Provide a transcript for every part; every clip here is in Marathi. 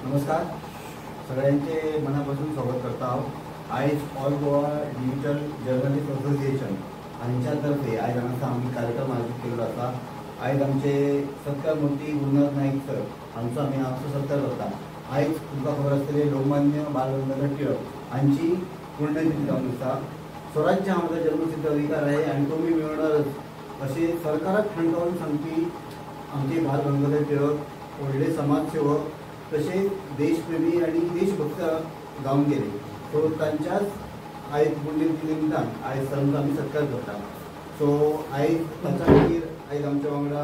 नमस्कार, सगळ्यांचे मनापासून स्वागत करता आहोत। आयज all Goa digital journalist association हांच्यातर्फे आयज हांगासर आमी कार्यक्रम आयोजीत केल्लो आसा। आयज आमचे सत्कारमूर्ती गुरुनाथ नाईक सर हांचो आमी सत्कार करता। आयज तुमकां खबर आसतली लोकमान्य बाल गंगाधर टिळक हांची पुण्यतिथी जावन आसा। स्वराज्य हा म्हजो जन्मसिद्ध अधिकार आहे आणि तो मी मिळवणारच असे सरकाराक ठणकावून सांगपी आमचे बाल गंगाधर टिळक व्हडले समाजसेवक तसेच देशप्रेमी आणि देशभक्त जावन गेले। सो तांच्याच आयज पुण्यतिथी निमतान आयज तांचो आमी सत्कार करता। सो आयज ताच्या खातीर आयज आमच्या वांगडा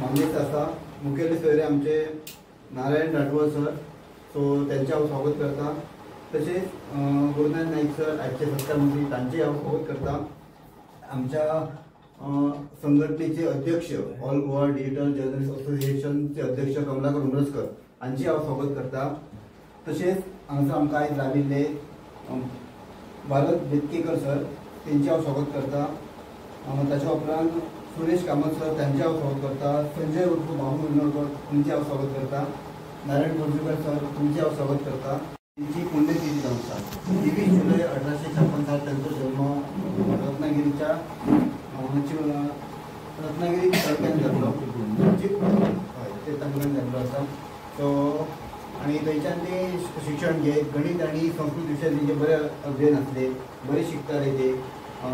मामलेच आसा मुखेल सोयरे आमचे नारायण राठोड सर। सो त्यांचे हांव स्वागत करता। तसेच गुरुनाथ नाईक सर आजचे सत्कारमंत्री तांचे हांव स्वागत करता। आमच्या संघटनेचे अध्यक्ष ऑल गोवा डिजिटल जर्नलिस्ट असोसिएशनचे अध्यक्ष कमलाकर उमरसकर हांचे हांव स्वागत करता। तसेच हांगासर आमकां आयज लाविल्ले भारत बेतकेकर सर तेंचे हांव स्वागत करता। ताच्या उपरांत सुरेश कामत सर त्यांचे हांव स्वागत करता। संजय उर्फ बाबू विनोडकर तुमचे हांव स्वागत करता। नारायण बोरजकर सर तुमचे हांव स्वागत करता। त्यांची पुण्यतिथी जावन आसा 23 जुलै 1856 साल त्यांचो जन्म रत्नागिरीच्या रत्नागिरी तालुक्यात जाल्लो ते तालुक्यात जाल्लो आसा। सो आणि थंयच्यान ते शिक्षण घेत गणित आणि संस्कृत विशयात तेंचे बरे अध्ययन आसले, बरे शिकताले ते।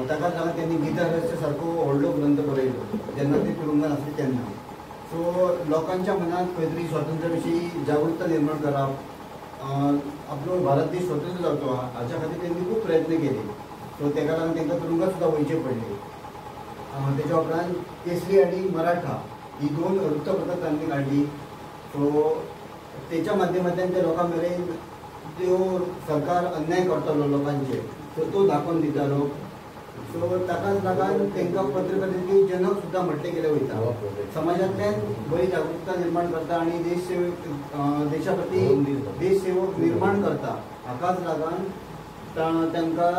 ताकाच लागून त्यांनी गीता रहस्य सारको व्हडलो ग्रंथ बरयलो जेन्ना ते तुरुंगात आसले तेन्ना। सो लोकांच्या मनात खंय तरी स्वातंत्र्या विशीं जागृतता निर्माण करप, आपलो भारत देश स्वतंत्र जावचो हाच्या खातीर त्यांनी खूब प्रयत्न केले। सो तेका लागून तांकां तुरुंगात सुद्दां वयचें पडलें। तेच्या उपरांत केसरी आणि मराठा ही दोन वृत्तपत्रां तांणी काडली। सो तेच्या माध्यमांतल्यान त्या लोकां मेरेन त्यो सरकार अन्याय करतालो लोकांचे सो तो दाखोवन दितालो। सो ताकाच लागून तांकां पत्रकारितेचे जनक सुद्दां म्हटलें गेलें वयता। समाजांतल्यान बरी जागृतता निर्माण करता आणि देशा प्रती देशसेवक निर्माण करता हाकाच लागून तांकां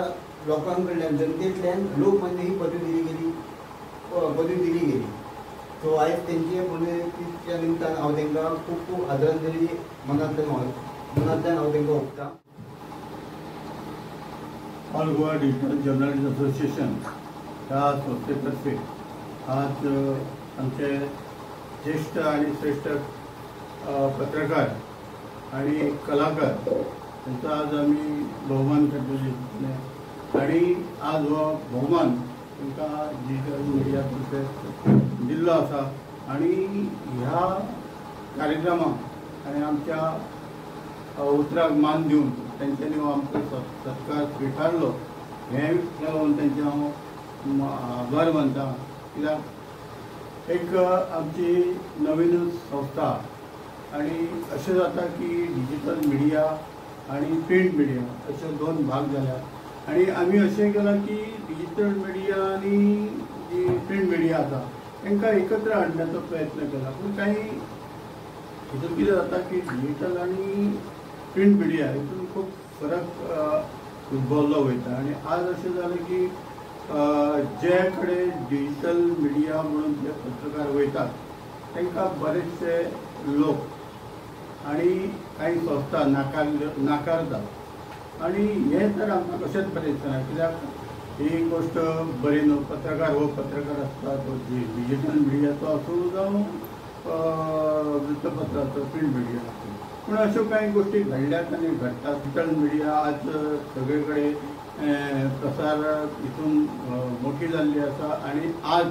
लोकां कडल्यान जनतेंतल्यान लोकमान्य ही पदवी दिली गेली। सो आयज तेंचे पुण्यतिथीच्या निमतान हांव तांकां खूब खूब आदरांजली मनांतल्यान हांव तांकां ओंपता। All Goa digital journalist association ह्या संस्थेतर्फे आज आमचे ज्येष्ठ आणि श्रेष्ठ पत्रकार आणि कलाकार त्यांचा आज आम्ही बहुमान करतले आणि आज हो बहुमान तांकां डिजिटल मिडियातर्फे दिल्लो आसा। आणि ह्या कार्यक्रमाक आणि आमच्या उतराक मान दिवन तेंच्यांनी आमचो सत्कार स्विकारलो हें लागून तेंचे हांव आभार मानता। कित्याक एक आमची नवीनच संस्था आणि अशें जाता की डिजिटल मिडिया आणि प्रिंट मिडिया अशे दोन भाग जाल्यात आणि आमी अशें केलां की डिजिटल मिडिया आणि जी प्रिंट मिडिया आसा तांकां एकत्र हाडण्याचो प्रयत्न केला। पूण काही हितून कितें जाता की डिजिटल आणि प्रिंट मिडिया हितून खूब फरक उद्भवलो वयता आणि आज अशें जालें की जे कडेन डिजिटल मिडिया म्हणून जे पत्रकार वयतात तांकां बरेचशे लोक आणि काही संस्था नाकारतात आणि हे तर आमकां कशेंच बरें दिसना। कित्याक ही गोष्ट बरी न्हू। पत्रकार हो पत्रकार आसता तो डिजिटल मिडियाचो आसूं जावं वृत्तपत्राचो प्रिंट मिडिया आसूं। पूण अश्यो काही गोष्टी घडल्यात आनी घडटात। डिजिटल मिडिया आज सगळे कडेन प्रसार हितून मोठी जाल्ली आसा आणि आज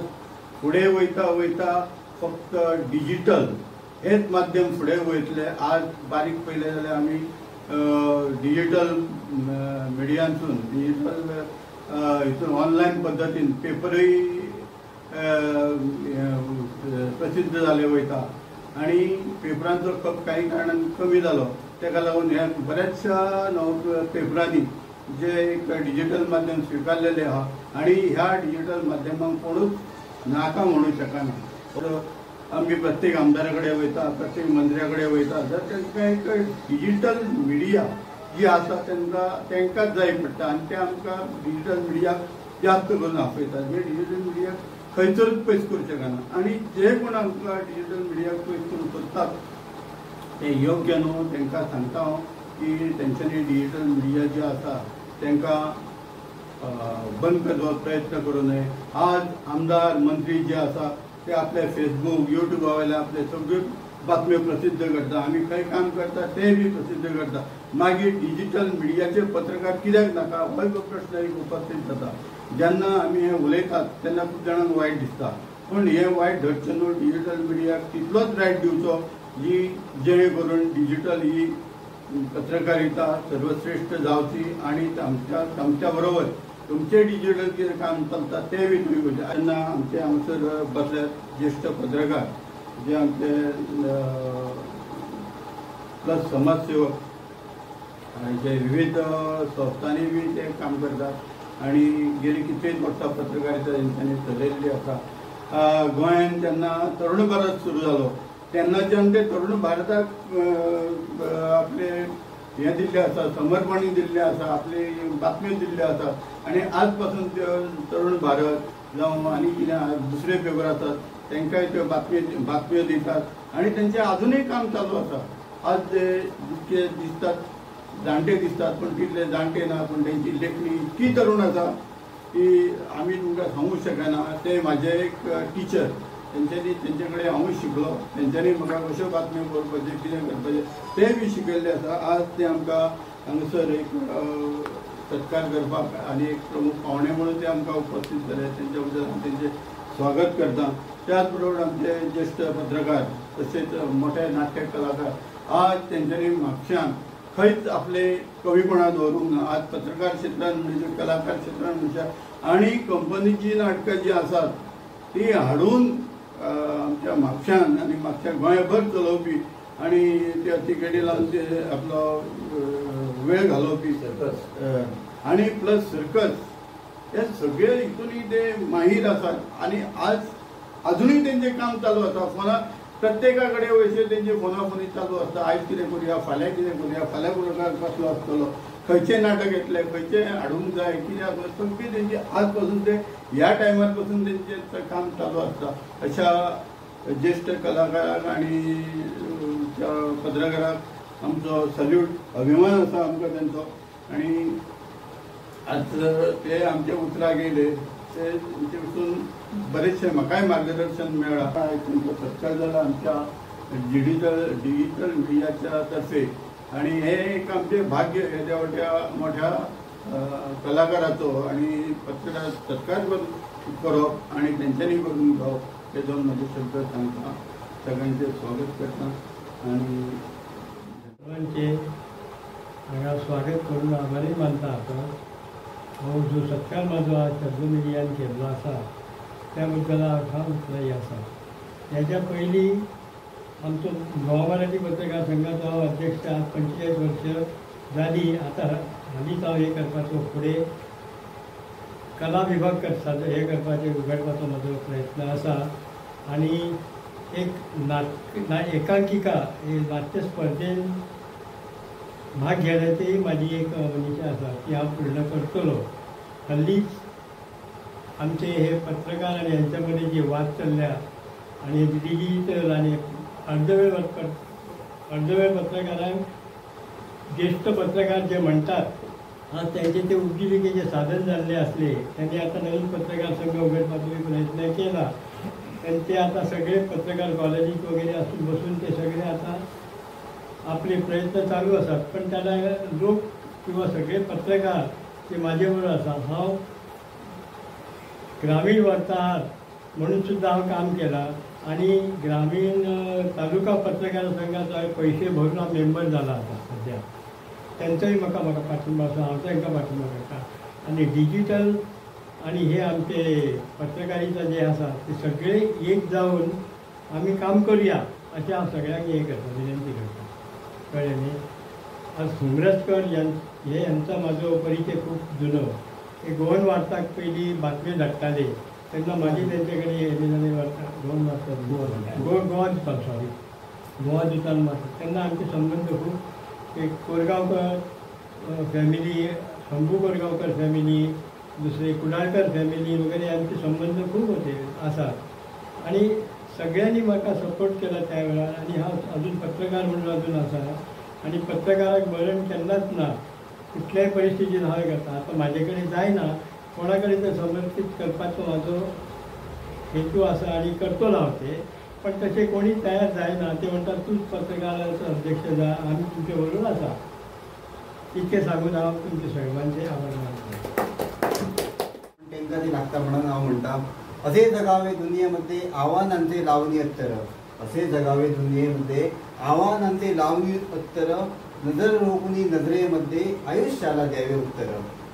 फुडें वयता वयता फक्त डिजिटल हेच माध्यम फुडें वयतले। आज बारीक पयलें जाल्यार आमी डिजिटल मिडियांतून डिजिटल हितून ऑनलायन पद्दतीन पेपरूय प्रसिद्ध जाले वयता आणि पेपरांचो खप काही कारणान कमी जालो। तेका लागून ह्या बऱ्याचशा पेपरांनी जे एक डिजिटल माध्यम स्विकारलेले आहा आणि ह्या डिजिटल माध्यमांक कोणूच नाका म्हणू शकना। आमी प्रत्येक आमदारा कडेन वयता, प्रत्येक मंत्र्या कडेन वयता, जर तांकां एक डिजिटल मिडिया जी आसा तांकांच जाय पडटा आणि ते आमकां डिजिटल मिडियाक जास्त करून आपयता। जे डिजिटल मिडियाक खंयसरूच पयस करूं शकना आणि जे कोण आमकां डिजिटल मिडियाक पयस करून सोदतात ते योग्य न्हू तांकां सांगता हांव की तेंच्यांनी डिजिटल मिडिया जे आसा तांकां बंद करपाचो प्रयत्न करूं नये. आज आमदार मंत्री जे आसा ते आपले फेसबूक युट्यूबा वयल्यान आपले सगळ्यो बातम्यो प्रसिद्ध करता. आमी खंय काम करता ते बी प्रसिद्ध करता. मागीर डिजिटल मिडियाचे पत्रकार कित्याक नाका हो प्रश्न एक उपस्थित जाता. जेन्ना आमी हे उलयतात तेन्ना खूब जाणांक वायट दिसता, पूण हे वायट धरचें न्हू. डिजिटल मिडियाक तितलोच रायट दिवचो जी जेणे करून डिजिटल ही पत्रकारिता सर्वश्रेष्ठ जावची आनी आमच्या बरोबर तुमचे डिजिटल कितें काम चलता ते बी तुमी करचे. जेन्ना आमचे हांगसर बसल्यात ज्येश्ठ पत्रकार जे आमचे प्लस समाजसेवक जे विविध संस्थांनी बी ते काम करतात आनी गेली कितलींच वर्सां पत्रकारिता तेंच्यांनी चलयल्ली आसा. गोंयांत जेन्ना तरुण भारत सुरू जालो तेन्नाच्यान ते तरुण भारताक आपले हे दिल्लें आसा, समर्पणी दिल्लें आसा, आपली बातम्यो दिल्ल्यो आसात आनी आज पासून त्यो तरुण भारत जावं आनी कितें दुसरे पेपर आसात तांकांय त्यो बातम्यो दितात आनी तेंचें आजुनूय काम चालू आसा. आज ते जितके दिसतात जाणटे दिसतात पूण तितले जाणटे ना, पूण तेंची लेखणी इतकी तरुण आसा की आमी तुमकां सांगूंक शकना. ते म्हाजे एक टिचर, तेंच्यांनी तेंचे कडेन हांवूय शिकलो, तेंच्यांनी म्हाका कश्यो बातम्यो बरोवपाच्यो कितें करपाचें ते बी शिकयल्ले आसा. आज ते आमकां हांगासर एक सत्कार करपाक आनी एक प्रमुख पावणे म्हणून ते आमकां उपस्थित जाले. तेंच्या बद्दल हांव तेंचें स्वागत करता. त्याच बरोबर आमचे ज्येश्ठ पत्रकार तशेंच मोठे नाट्य कलाकार आज तेंच्यांनी म्हापश्यान खंयच आपले कमीपणां दवरूंक ना. आज पत्रकार क्षेत्रांत म्हणजे कलाकार क्षेत्रांत म्हणजे आनी कंपनीची नाटकां जी आसात ती हाडून आमच्या म्हापश्यान आनी म्हापश्या गोंयभर चलोवपी आनी त्या तिकेटी लावन ते आपलो वेळ घालोवपी आनी प्लस सर्कस हे सगळे हितूनय ते माहीर आसात. आनी आज अजूनय तेंचें काम चालू आसा. फोना प्रत्येका कडेन वयचे तेंचे फोनाफोनी चालू आसता. आयज कितें करुया, फाल्यां कितें करुया, फाल्यां प्रकार कसलो आसतलो, खंयचें नाटक येतलें, खंयचें हाडूंक जाय, कित्याक सगळीं तेंची आज पासून ते ह्या टायमार पासून तेंचें काम चालू आसता. अशा ज्येश्ठ कलाकाराक आनी पत्रकाराक आमचो सल्यूट, अभिमान आसा आमकां तेंचो. आनी आज ते आमचे उतराक येयले ते तेंचे पसून बरेचशे म्हाकाय मार्गदर्शन मेळ्ळां. तुमचो सत्कार जाला आमच्या डिजिटल मिडियाच्या तर्फे आनी हे एक आमचें भाग्य येद्या मोठ्या कलाकाराचो आनी पत्रकार सत्कार करप आनी तेंच्यांनी करून घेवप हे दोन म्हाजे शब्द सांगता. सगळ्यांचें स्वागत करता आनी सर्वांचे हांगा स्वागत करून आभारी मानता. हो जो सत्कार म्हाजो आज शब्द मिडियान केल्लो आसा त्या बद्दल हांव उत्साही आसा. हेच्या पयलीं आमचो गोवा मराठी पत्रकार संघाचो हांव अध्यक्ष आज 45 वर्सां जाली. आतां हालींच हांव हे करपाचो फुडें कला विभाग करपाचो हे करपाचें उगडपाचो म्हजो प्रयत्न आसा. आनी एक एकांकिका हे नाट्य स्पर्धेन भाग घेण्याची माझी एक मनीषा आसा ती हांव पूर्ण करतलो. हल्लीच आमचे हे पत्रकार आनी हेंच्या मदीं जे वाद चल्ल्या आनी डिजिटल आनी अर्धवेळ पत्रकारांक ज्येश्ठ पत्रकार जे म्हणटात आज त्यांचे ते उपजिविकेचे साधन जाल्ले असले त्यांनी आता नवीन पत्रकार संघ उघडपाचो प्रयत्न केला. त्यांचे आता सगळे पत्रकार कॉलेजीत वगैरे असून बसून ते सगळे आता आपले प्रयत्न चालू असतात. पण त्याला लोक किंवा सगळे पत्रकार ते माझे बरोबर आसा. हांव ग्रामीण वार्ताहर म्हणून सुद्धा हांव काम केला आणि ग्रामीण तालुका पत्रकार संघाचा पैसे भरून हांव मेंबर जाला आता सध्या. त्यांचाही म्हाका पाठिंबा आसा, हांव तांकां पाठिंबा करता. आणि डिजिटल आणि हे आमचे पत्रकारिता जे आसा ते सगळे एक जावन आम्ही काम करूया अशें हांव सगळ्यांक हे करता, विनंती करता. कळ्ळें न्ही. आज हुमरसकर हे यांचा म्हाजो परिचय खूप जुनो. ते गोवन वार्ताक पयलीं बातम्यो धाडटाले तेन्ना म्हाजी तेंचे कडेन हें जालें वार्ता गोवन वार्ता गोवा दितात सॉरी गोवा दितान मारता तेन्ना आमचे संबंद खूब एक कोरगांवकर फॅमिली, शंभू कोरगांवकर फॅमिली, दुसरे कुडाळकर फॅमिली वगैरे आमचे संबंध खूप होते आसात. आणि सगळ्यांनी म्हाका सपोर्ट केला त्या वेळार आणि हांव अजून पत्रकार म्हणून अजून आसा आणि पत्रकाराक मरण केन्नाच ना कुठल्याय परिस्थितीत हांव करता. आतां म्हाजे कडेन जायना कोणा कडेन तें समर्पीत करपाचो म्हाजो हेतू आसा आणि करतलो हांव ते. पण तशें कोणी तयार जायना. ते म्हणटात तूंच पत्रकाराचो अध्यक्ष जा आमी तुमचे बरोबर आसा. इतकें सांगून हांव तुमचे सर्वांचे आभार मानतो. तेंका ते लागता म्हणून हांव म्हणटा असे जगावे दुनियेमध्ये आव्हानांचे लावणी उत्तर. असे जगावे दुनियेमध्ये आव्हानांचे लावणी उत्तर. नजर रोखुनी नजरेमध्ये आयुष्याला द्यावे उत्तर.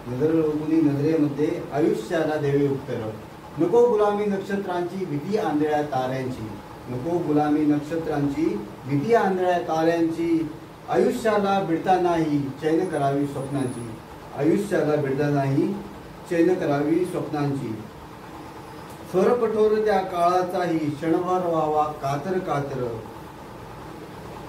नजर रोखुनी नजरेमध्ये आयुष्याला द्यावे उत्तर. नको गुलामी नक्षत्रांची भीती आंधळ्या ताऱ्यांची. नको गुलामी नक्षत्रांची भीती आंधळ्या ताऱ्यांची. आयुष्याला भिडता नाही चैन करावी स्वप्नांची. आयुष्याला भिडता नाही चैन करावी स्वप्नांची. स्वरकठोर त्या काळाचाही क्षणभर व्हावा कातर कातर.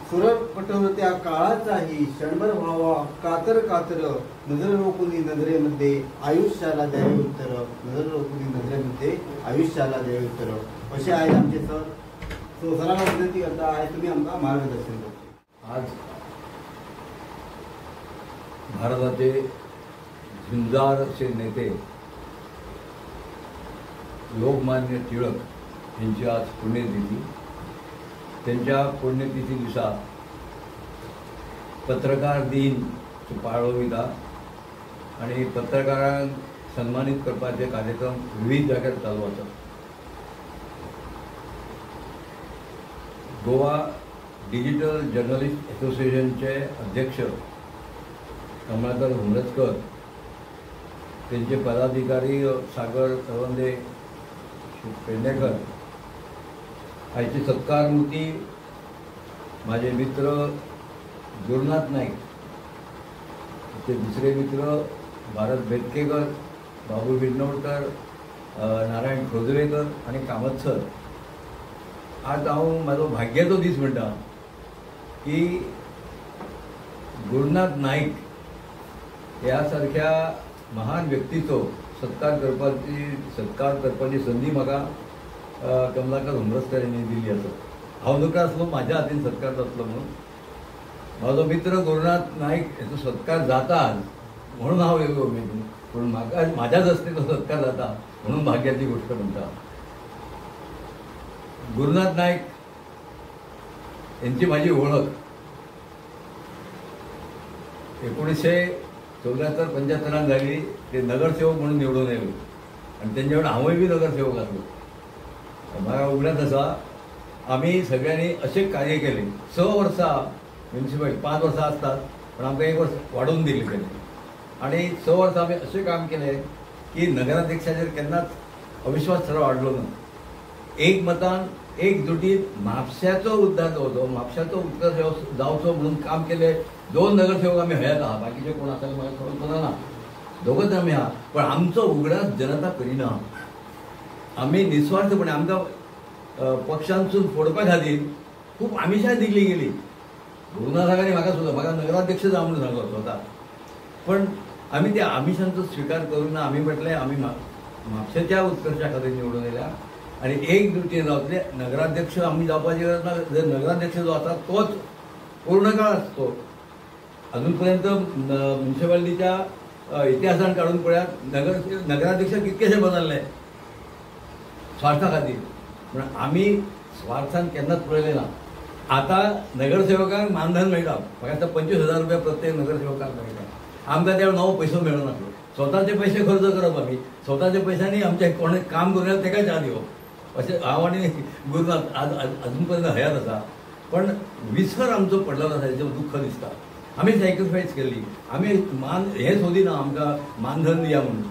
स्वरकठोर त्या काळाचाही क्षणभर व्हावा कातर कातर. नजर रोखुनी नजरेमध्ये आयुष्याला द्यावे उत्तर. नजर रोखुनी नजरेमध्ये आयुष्याला द्यावे उत्तर. असे आहेत आमचे सर. सो सरांना विनंती करता आहे तुम्ही आमकां मार्गदर्शन करता. आज भारताचे झुंजार असे नेते लोकमान्य टिळक यांची आज पुण्यतिथी. त्यांच्या पुण्यतिथी दिसा पत्रकार दिन पाळो वयता आणि पत्रकारांक सन्मानित करपाचे कार्यक्रम विविध जाग्यार चालू आसात. गोवा डिजिटल जर्नलिस्ट असोसिएशनचे अध्यक्ष कमलाकर हुमरजकर, त्यांचे पदाधिकारी सागर तवंदे, पेडणेकर, आयची सत्कार मूर्ती माझे मित्र गुरुनाथ नाईक, ते दुसरे मित्र भारत बेतकेकर, बाबू बिडनोडकर, नारायण खोजवेकर आणि कामत सर. आज हांव म्हाजो भाग्याचो दीस म्हणटा की गुरुनाथ नाईक ह्या सारख्या महान व्यक्तीचो सत्कार करपाची संधी म्हाका कमलाकर हुमरजकर यांनी दिली आसा. हांव नकळो आसलो म्हाज्या हातीन सत्कार जातलो म्हणून. म्हाजो मित्र गुरुनाथ नाईक हेचो सत्कार जाता म्हणून हांव येयलो उमेदीन. पूण म्हाका म्हाज्याच हस्तेचो सत्कार जाता म्हणून भाग्याची गोष्ट म्हणटा. गुरुनाथ नाईक यांची माझी ओळख 1974-75 झाली. ते नगरसेवक म्हणून निवडून येयलो आणि त्यांच्या वेळेस हांवूय बी नगरसेवक आसलो. म्हाका उगडास आसा आमी सगळ्यांनी अशें कार्य केलें. 6 वर्सां म्युनिसिपालिटी 5 वर्सां आसतात पण आमकां 1 वर्स वाडोवन दिलें तेणें. आणि 6 वर्सां आमी अशें काम केलें की नगराध्यक्षाचेर केन्नाच अविश्वास थाराव हाडलो ना. एक मतान एकजुटीत म्हापश्याचो उद्धार जावचो, म्हापश्याचो उद्धार जावचो म्हणून काम केलें. 2 नगरसेवक आमी हयात आहा, बाकीचे कोण आसा म्हाका खबर ना, दोगूच आमी आहा. पण आमचो उगडास जनता करिना. आमी निस्वार्थपणे आमकां पक्षांसून फोडपा खातीर खूब आमिशां दिल्ली गेली. गुरुनाथाकांनी म्हाका सुद्दां म्हाका नगराध्यक्ष जा म्हणून सांगलो स्वता. पण आमी त्या आमिशांचो स्विकार करून आमी म्हटलें आमी म्हापश्याच्या उत्कर्शा खातीर निवडून येयल्या आणि एकजुटीन रावतले. नगराध्यक्ष आमी जावपाची गरज ना. जर नगराध्यक्ष जो आसा तोच पूर्ण काळ आसतो. अजून पर्यंत म्युनिसिपालिटीच्या इतिहासान काढून पळयात नगराध्यक्ष कितकेशे बदलले स्वार्था खातीर. पण आमी स्वार्थान केन्नाच पळयलें ना. आतां नगरसेवकांक मानधन मेळटा. म्हाका आतां 25,000 रुपया प्रत्येक नगरसेवकाक मेळटा. आमकां त्या नवो पयसो मेळनासलो. स्वताचे पयशे खर्च करप आमी. स्वताच्या पयशांनी आमचे कोणें काम करूं येता तेका च्या दिवप. अशें हांव आनी गुरुनाथ अजून पर्यंत हयात आसा. पण विसर आमचो पडलेलो आसा हेचो दुख्ख दिसता. आमी सॅक्रिफायस केली. आमी हें सोदिना आमकां मानधन दिया म्हणून.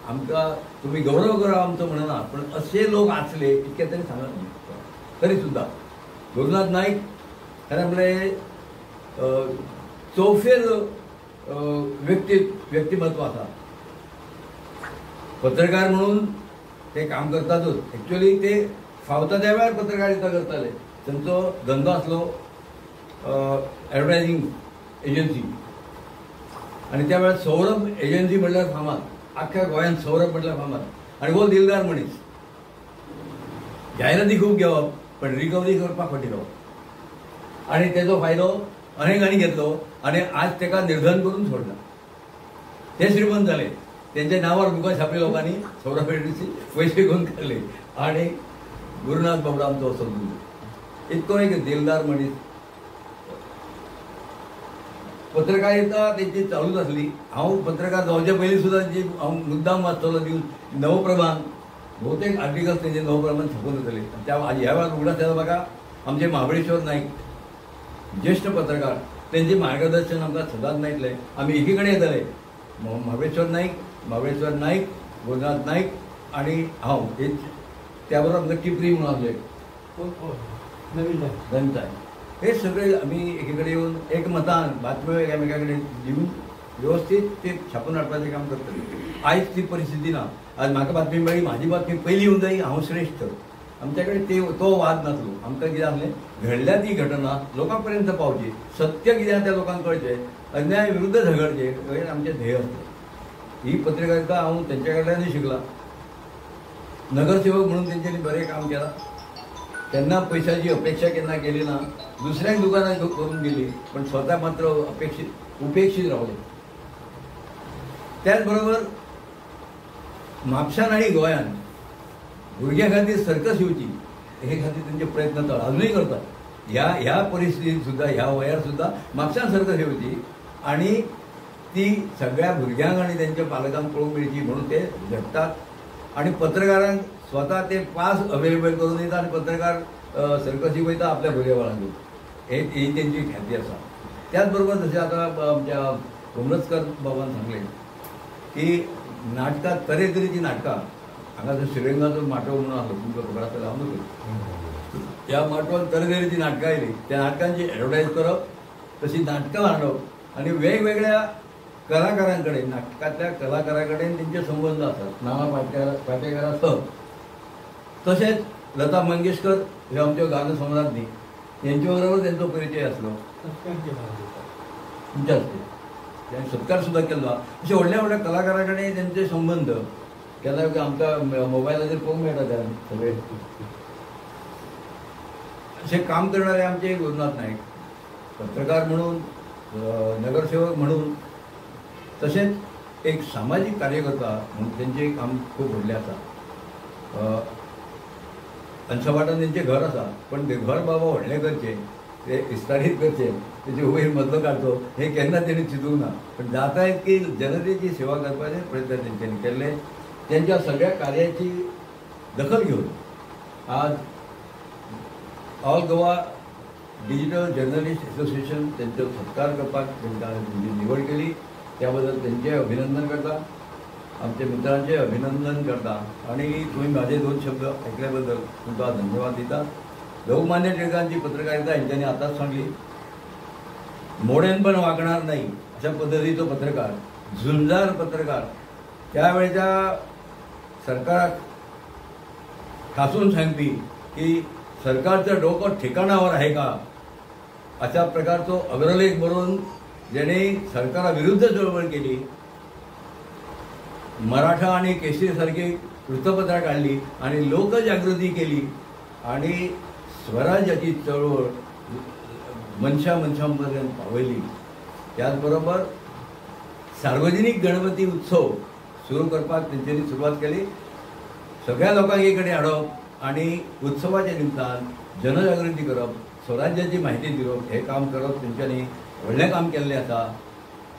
आमकां तुमी गौरव करा आमचो म्हणना. पण अशे लोक आसले इतकें तरी सांगत तरी सुद्दां गुरुनाथ नाईक खरें म्हणलें चौफेर व्यक्तिमत्व आसा. पत्रकार म्हणून ते काम करतातच. एक्चुअली ते फावता त्या वेळार पत्रकारिता करताले. तांचो धंदो आसलो एडवर्टायझींग एजन्सी आणि त्या वेळार सौरभ एजन्सी म्हणल्यार फामाद. आख्ख्या गोंयांत सौरभ म्हणल्यार फामाद. आणि वो दिलदार मनीस. जायराती खूब घेवप पण रिकवरी करपाक फाटी राव आणि तेजो फायदो अनेकांनी घेतलो आणि आज तेका निर्धन करून सोडला. ते श्रीमंत झाले. त्यांच्या नावावर बुकां छापली लोकांनी सौरा फेडरीची पैसे घेऊन काढले आणि गुरुनाथ बाबडा आमचो असो इतको एक दिलदार मनीस. पत्रकारिता त्यांची चालूच असली. हांव पत्रकार जावचे पयलीं सुद्दां जी हांव मुद्दाम वाचतलो न्यूज नवप्रभान बहुतेक आर्टिकल्स तेजे नवप्रभान छापून येतले. त्या ह्या वेळार उगडास येता म्हाका आमचे महाबळेश्वर नाईक ज्येष्ठ पत्रकार त्यांचे मार्गदर्शन आमकां सदांच मेळटलें. आमी एकी कडेन येतले महाबळेश्वर नाईक गुरुनाथ नाईक आणि हांव त्या बरोबर आमकां टिपरी म्हणून आसले जनताय. हे सगळे आमी एकी कडेन येवन एकमतान बातम्यो एकामेका कडेन दिवन व्यवस्थीत ते छापून हाडपाचें काम करतले. आयज ती परिस्थिती ना. आज म्हाका बातमी मेळ्ळी म्हाजी बातमी पयलीं येवन जायी हांव श्रेश्ठ. आमच्या कडेन तो वाद नासलो. आमकां कितें आसलें घडल्या ती घटना लोकां पर्यंत पावची सत्य कितें त्या लोकांक कळचें अन्याय विरुद्ध झगडचें हे आमचें ध्येय आसलें. ही पत्रकारिता हांव तेंच्या कडल्यानूय शिकला. नगरसेवक म्हणून तेंच्यांनी बरें काम केलां. केन्ना पयशाची अपेक्षा केन्ना केली ना. दुसऱ्यांक दुकानां करून दिली पण स्वता मात्र उपेक्षीत रावले. त्याच बरोबर म्हापशान आनी गोंयान भुरग्यां खातीर सर्कस येवची हे खातीर तेंचे प्रयत्न अजूनय करतात. ह्या परिस्थितीत सुद्धा ह्या वयार सुद्धा म्हापशान सर्कस येवची आणि ती सगळ्या भुरग्यांक आणि त्यांच्या पालकांक पळोवंक मेळची म्हणून ते झटतात. आणि पत्रकारांक स्वता ते पास अवेलेबल करून येतात आणि पत्रकार सर्कसीक वयता आपल्या भुरग्या बाळांक घेवन. ही तेंची ख्याती आसा. त्याच बरोबर जशें आतां आमच्या कोमरजकर बाबान सांगलें की नाटकां तरेतरेची नाटकां हांगा जर श्रीरंगाचो माटो म्हणून आसलो तुमकां खबर आसतलें हांव न्हू. त्या माटवान तरेतरेची नाटकां आयली. त्या नाटकांची एडवर्टायज करप तशी नाटकां हाडप आणि वेगवेगळ्या कलाकारां कडेन नाटकांतल्या कलाकारां कडेन तेंचे संबंध आसात. नाना पाटेकर आसप तशेंच लता मंगेशकर ह्यो आमच्यो गान सम्राज्ञी तेंचे बरोबर तेंचो परिचय आसलो. तुमच्या हस्ते ताणें सत्कार सुद्दां केल्लो. अशे व्हडल्या व्हडल्या कलाकारां कडेन तेंचे संबंध केन्ना आमकां मोबायलाचेर पळोवंक मेळटा. त्या सगळे अशें काम करणारे आमचे गुरुनाथ नाईक पत्रकार म्हणून नगरसेवक म्हणून तशेंच एक सामाजीक कार्यकर्ता म्हणून तेंचें काम खूब व्हडलें आसा. तांच्या वाटान तेंचें घर आसा पण तें घर बाबा व्हडलें करचें ते विस्तारीत करचें तेजे वयर मदलो काडचो हें केन्ना तेणी चिंतूंक ना. पण जाता इतकी जनतेची सेवा करपाचें प्रयत्न तेंच्यांनी केल्ले. त्यांच्या सगळ्या कार्याची दखल घेऊन आज all Goa digital journalist association त्यांचो सत्कार करपाक त्यांची निवड केली. त्याबद्दल त्यांचे अभिनंदन करता. आमच्या मित्रांचे अभिनंदन करता आणि तुम्ही माझे 2 शब्द ऐकल्याबद्दल तुमका धन्यवाद दिता. लोकमान्य टिळकांची पत्रकारिता यांच्यानी आताच सांगली. मोडेन पण वागणार नाही अशा पद्धतीचो पत्रकार झुंजार पत्रकार त्यावेळेच्या सरकाराक ठासून सांगपी की सरकारचं डोकं ठिकाणावर आहे का अशा प्रकारचो अग्रलेख बरोवन जेणे सरकाराविरुद्ध चळवळ केली. मराठा आणि केसरी सारखी वृत्तपत्रां काढली आणि लोकजागृती केली आणि स्वराज्याची चळवळ मनशांपर्यंत पावयली. त्याचबरोबर सार्वजनिक गणपती उत्सव सुरू करपाक तेंच्यांनी सुरवात केली. सगळ्या लोकांक एक कडेन हाडप आणि उत्सवाच्या निमतान जनजागृती करप स्वराज्याची माहिती दिवप हे काम करप तेंच्यांनी व्हडलें काम केल्लें आसा.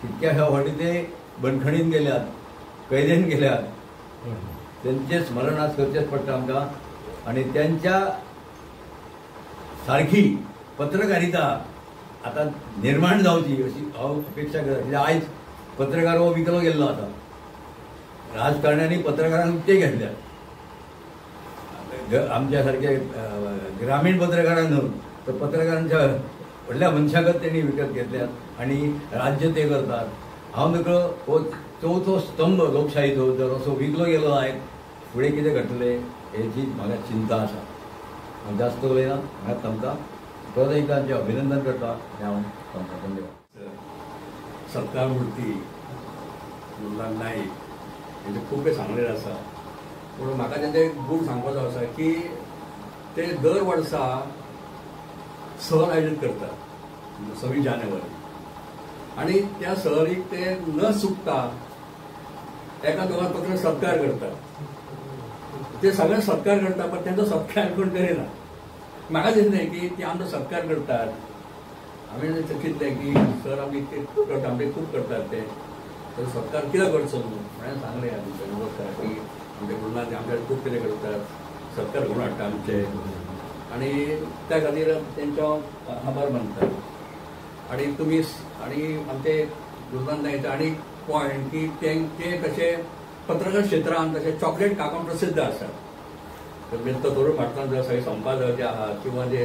कितक्या फावटी ते बंदखणीन गेल्यात कैदेन गेल्यात त्यांचे स्मरण आज करचेच पडटा आमकां. आणि त्यांच्या सारखी पत्रकारिता आता निर्माण जावची अशी हांव अपेक्षा करता. आयज पत्रकार हो विकलो गेल्लो आसा. राजकारण्यांनी पत्रकारांक उक्ते घेतल्यात. आमच्या सारखे ग्रामीण पत्रकारांक न्हू तर पत्रकारांच्या व्हडल्या मनशागत त्यांनी विकत घेतल्यात आणि राज्य ते करतात. हांव नकळो हो 4थो स्तंभ लोकशाहीचो जर असो विकलो गेलो आयज फुडें कितें घडटलें हेची म्हाका चिंता आसा. हांव जास्त उलयना. म्हाका तुमकां परत एकदा तांचें अभिनंदन करता आनी हांव तुमकां धन्यवाद. सत्कार मुर्ती गुरुनाथ नाईक हेचे खूब सांगलेलें आसा. पूण म्हाका तेंचें एक बूक सांगपाचो आसा की ते दर वर्सा सहल आयोजित करतात 26 जानेवारी आणि त्या सहलीक ते न चुकता एका दोघां पत्र सत्कार करतात. ते सगळे सत्कार करतात पण त्यांचा सत्कार कोण करिना. म्हाका दिसलें की ते आमचो सत्कार करतात. हांवें चिंतलें की सर आमी इतके करता आमचे खूब करतात ते तर सत्कार कित्याक करचो न्हू. हांवें सांगलें आमच्या नमस्कार की आमच्या गुरुनाथ आमच्या खूब कितें करतात सत्कार घडोवन हाडटा आमचे आणि त्या खातीर तेंचो आभार मानतात. आणि तुमी आणि आमचे गुरुनाथ नायक आनी पॉयंट की ते कशे पत्रकार क्षेत्रांत तशें चॉकलेट काकावन प्रसिद्ध आसात. तर तरुण भारतांत जे सगळे संपादक जे आहात किंवा जे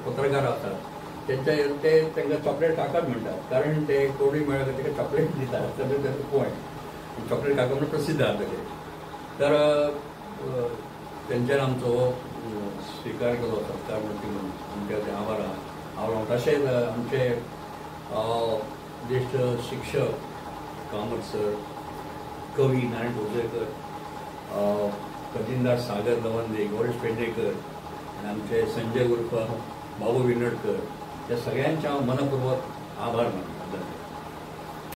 पत्रकार आसात ते तांकां चॉकलेट काकाच म्हणटात कारण ते कोणी मेळ्ळा की ताका चॉकलेट दितात ताचो पॉयंट चॉकलेट काका म्हणून प्रसिद्ध आहात तशें. तर तेंच्यान आमचो स्विकार केलो सत्कार म्हणून आमच्या ते आभार तशेंच आमचे ज्येश्ठ शिक्षक कामत सर कवी नारायण भोजरेकर कजिनदार सागर लवंदे गौरेश पेडणेकर आणि आमचे संजय उर्फ बाबू विनडकर या सगळ्यांच्या मनपूर्वक आभार मानतात.